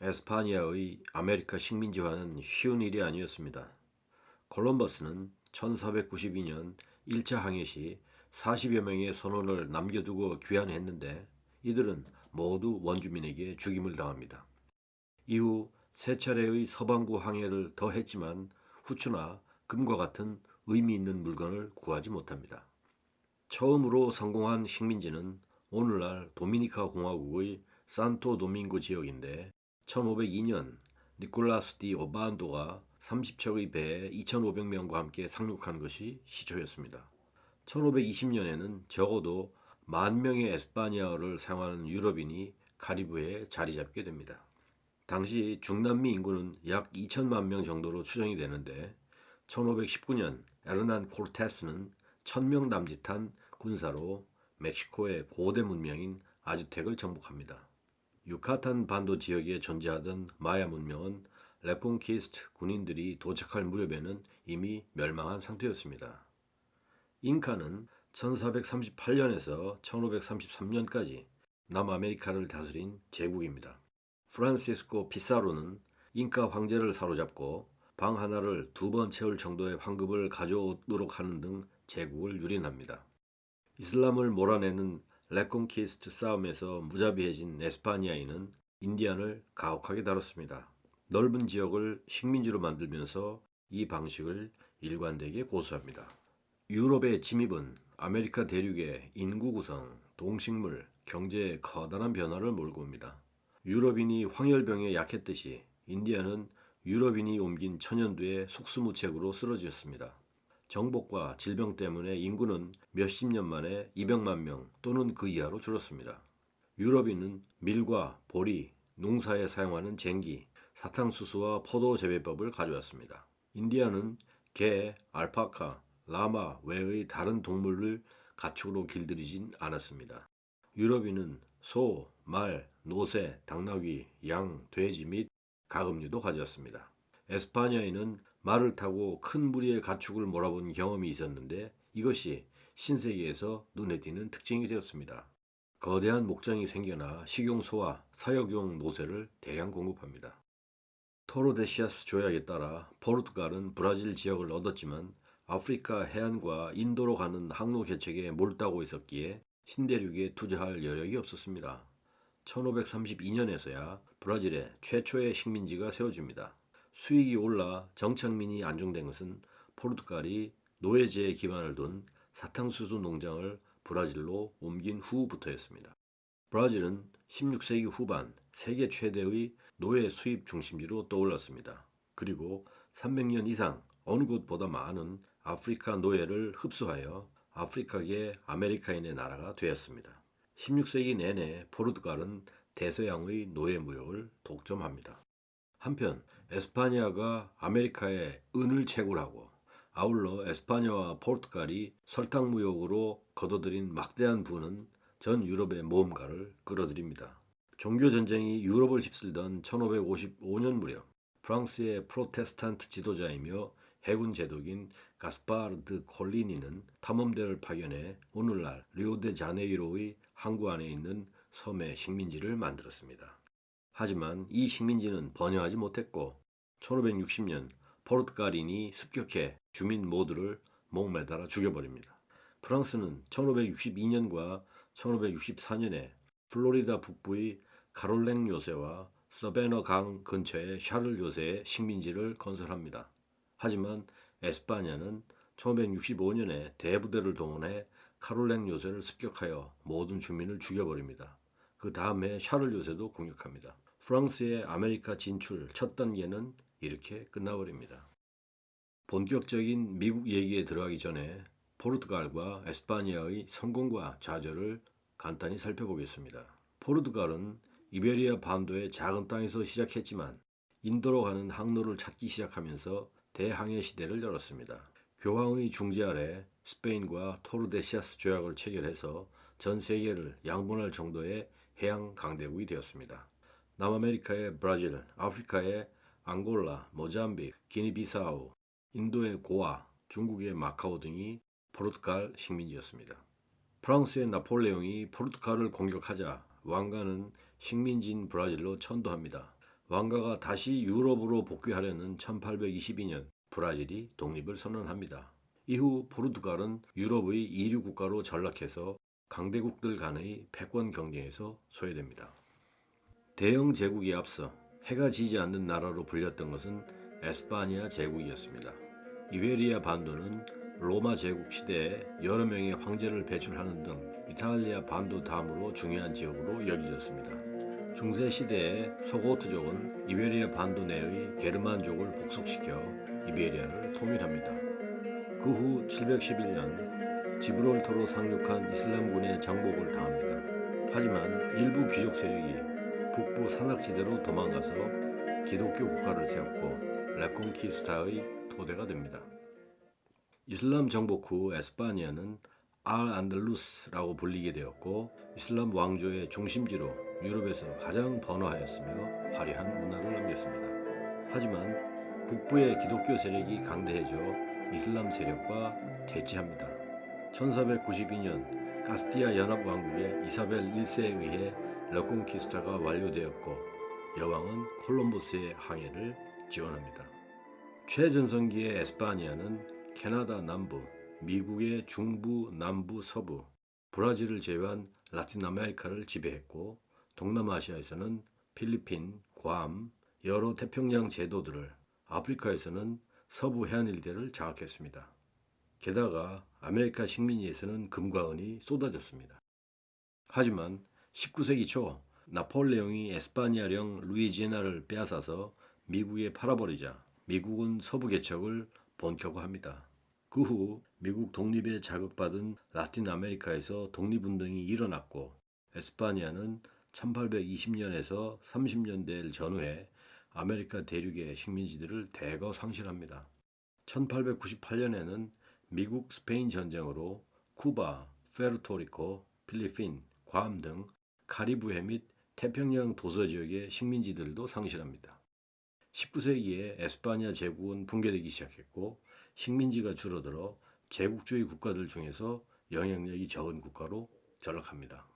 에스파니아의 아메리카 식민지화는 쉬운 일이 아니었습니다. 콜럼버스는 1492년 1차 항해 시 40여 명의 선원을 남겨두고 귀환했는데 이들은 모두 원주민에게 죽임을 당합니다. 이후 세 차례의 서반구 항해를 더 했지만 후추나 금과 같은 의미 있는 물건을 구하지 못합니다. 처음으로 성공한 식민지는 오늘날 도미니카 공화국의 산토 도밍고 지역인데 1502년 니콜라스 디 오반도가 30척의 배에 2,500명과 함께 상륙한 것이 시초였습니다. 1520년에는 적어도 10,000명의 에스파니아어를 사용하는 유럽인이 카리브해에 자리 잡게 됩니다. 당시 중남미 인구는 약 2천만 명 정도로 추정이 되는데 1519년 에르난 코르테스는 1,000명 남짓한 군사로 멕시코의 고대 문명인 아주텍을 정복합니다. 유카탄 반도 지역에 존재하던 마야 문명은 레콘키스트 군인들이 도착할 무렵에는 이미 멸망한 상태였습니다. 잉카는 1438년에서 1533년까지 남아메리카를 다스린 제국입니다. 프란시스코 피사로는 잉카 황제를 사로잡고 방 하나를 2번 채울 정도의 황금을 가져오도록 하는 등 제국을 유린합니다. 이슬람을 몰아내는 레콘키스트 싸움에서 무자비해진 에스파니아인은 인디안을 가혹하게 다뤘습니다. 넓은 지역을 식민지로 만들면서 이 방식을 일관되게 고수합니다. 유럽의 침입은 아메리카 대륙의 인구 구성, 동식물, 경제에 커다란 변화를 몰고 옵니다. 유럽인이 황열병에 약했듯이 인디안은 유럽인이 옮긴 천연두에 속수무책으로 쓰러졌습니다. 정복과 질병 때문에 인구는 몇십 년 만에 200만 명 또는 그 이하로 줄었습니다. 유럽인은 밀과 보리, 농사에 사용하는 쟁기, 사탕수수와 포도 재배법을 가져왔습니다. 인디안은 개, 알파카, 라마 외의 다른 동물을 가축으로 길들이진 않았습니다. 유럽인은 소, 말, 노새, 당나귀, 양, 돼지 및 가금류도 가져왔습니다. 에스파니아인은 말을 타고 큰 무리의 가축을 몰아본 경험이 있었는데 이것이 신세계에서 눈에 띄는 특징이 되었습니다. 거대한 목장이 생겨나 식용소와 사육용 노새를 대량 공급합니다. 토르데시아스 조약에 따라 포르투갈은 브라질 지역을 얻었지만 아프리카 해안과 인도로 가는 항로 개척에 몰두하고 있었기에 신대륙에 투자할 여력이 없었습니다. 1532년에서야 브라질에 최초의 식민지가 세워집니다. 수익이 올라 정착민이 안정된 것은 포르투갈이 노예제에 기반을 둔 사탕수수 농장을 브라질로 옮긴 후부터였습니다. 브라질은 16세기 후반 세계 최대의 노예 수입 중심지로 떠올랐습니다. 그리고 300년 이상 어느 곳보다 많은 아프리카 노예를 흡수하여 아프리카계 아메리카인의 나라가 되었습니다. 16세기 내내 포르투갈은 대서양의 노예 무역을 독점합니다. 한편 에스파니아가 아메리카에 은을 채굴하고 아울러 에스파냐와 포르투갈이 설탕 무역으로 거둬들인 막대한 부는 전 유럽의 모험가를 끌어들입니다. 종교 전쟁이 유럽을 휩쓸던 1555년 무렵 프랑스의 프로테스탄트 지도자이며 해군 제독인 가스파르 드 콜리니는 탐험대를 파견해 오늘날 리오데자네이로의 항구 안에 있는 섬의 식민지를 만들었습니다. 하지만 이 식민지는 번영하지 못했고 1560년 포르투갈인이 습격해 주민 모두를 목매달아 죽여버립니다. 프랑스는 1562년과 1564년에 플로리다 북부의 카롤랭 요새와 서베너 강 근처의 샤를 요새에 식민지를 건설합니다. 하지만 에스파냐는 1565년에 대부대를 동원해 카롤랭 요새를 습격하여 모든 주민을 죽여버립니다. 그 다음 해 샤를 요새도 공격합니다. 프랑스의 아메리카 진출 첫 단계는 이렇게 끝나버립니다. 본격적인 미국 얘기에 들어가기 전에 포르투갈과 에스파니아의 성공과 좌절을 간단히 살펴보겠습니다. 포르투갈은 이베리아 반도의 작은 땅에서 시작했지만 인도로 가는 항로를 찾기 시작하면서 대항해 시대를 열었습니다. 교황의 중재 아래 스페인과 토르데시아스 조약을 체결해서 전 세계를 양분할 정도의 해양 강대국이 되었습니다. 남아메리카의 브라질, 아프리카의 앙골라, 모잠빅, 기니비사우, 인도의 고아, 중국의 마카오 등이 포르투갈 식민지였습니다. 프랑스의 나폴레옹이 포르투갈을 공격하자 왕가는 식민지인 브라질로 천도합니다. 왕가가 다시 유럽으로 복귀하려는 1822년 브라질이 독립을 선언합니다. 이후 포르투갈은 유럽의 이류 국가로 전락해서 강대국들 간의 패권 경쟁에서 소외됩니다. 대영 제국에 앞서 해가 지지 않는 나라로 불렸던 것은 에스파니아 제국이었습니다. 이베리아 반도는 로마 제국 시대에 여러 명의 황제를 배출하는 등 이탈리아 반도 다음으로 중요한 지역으로 여겨졌습니다. 중세 시대에 소고트족은 이베리아 반도 내의 게르만족을 복속시켜 이베리아를 통일합니다. 그 후 711년 지브롤터로 상륙한 이슬람군의 정복을 당합니다. 하지만 일부 귀족 세력이 북부 산악지대로 도망가서 기독교 국가를 세웠고 레콘키스타의 토대가 됩니다. 이슬람 정복 후 에스파니아는 알-안달루스라고 불리게 되었고 이슬람 왕조의 중심지로 유럽에서 가장 번화하였으며 화려한 문화를 남겼습니다. 하지만 북부의 기독교 세력이 강대해져 이슬람 세력과 대치합니다. 1492년 카스티아 연합왕국의 이사벨 1세에 의해 레콘키스타가 완료되었고 여왕은 콜럼버스의 항해를 지원합니다. 최전성기의 에스파니아는 캐나다 남부, 미국의 중부, 남부, 서부, 브라질을 제외한 라틴 아메리카를 지배했고 동남아시아에서는 필리핀, 괌, 여러 태평양 제도들을, 아프리카에서는 서부 해안 일대를 장악했습니다. 게다가 아메리카 식민지에서는 금과 은이 쏟아졌습니다. 하지만 19세기 초 나폴레옹이 에스파니아령 루이지애나를 빼앗아서 미국에 팔아버리자 미국은 서부 개척을 본격화합니다. 그 후 미국 독립에 자극받은 라틴 아메리카에서 독립운동이 일어났고 에스파니아는 1820년에서 30년대를 전후해 아메리카 대륙의 식민지들을 대거 상실합니다. 1898년에는 미국 스페인 전쟁으로 쿠바, 페르토리코, 필리핀, 괌 등 카리브해 및 태평양 도서 지역의 식민지들도 상실합니다. 19세기에 에스파니아 제국은 붕괴되기 시작했고 식민지가 줄어들어 제국주의 국가들 중에서 영향력이 적은 국가로 전락합니다.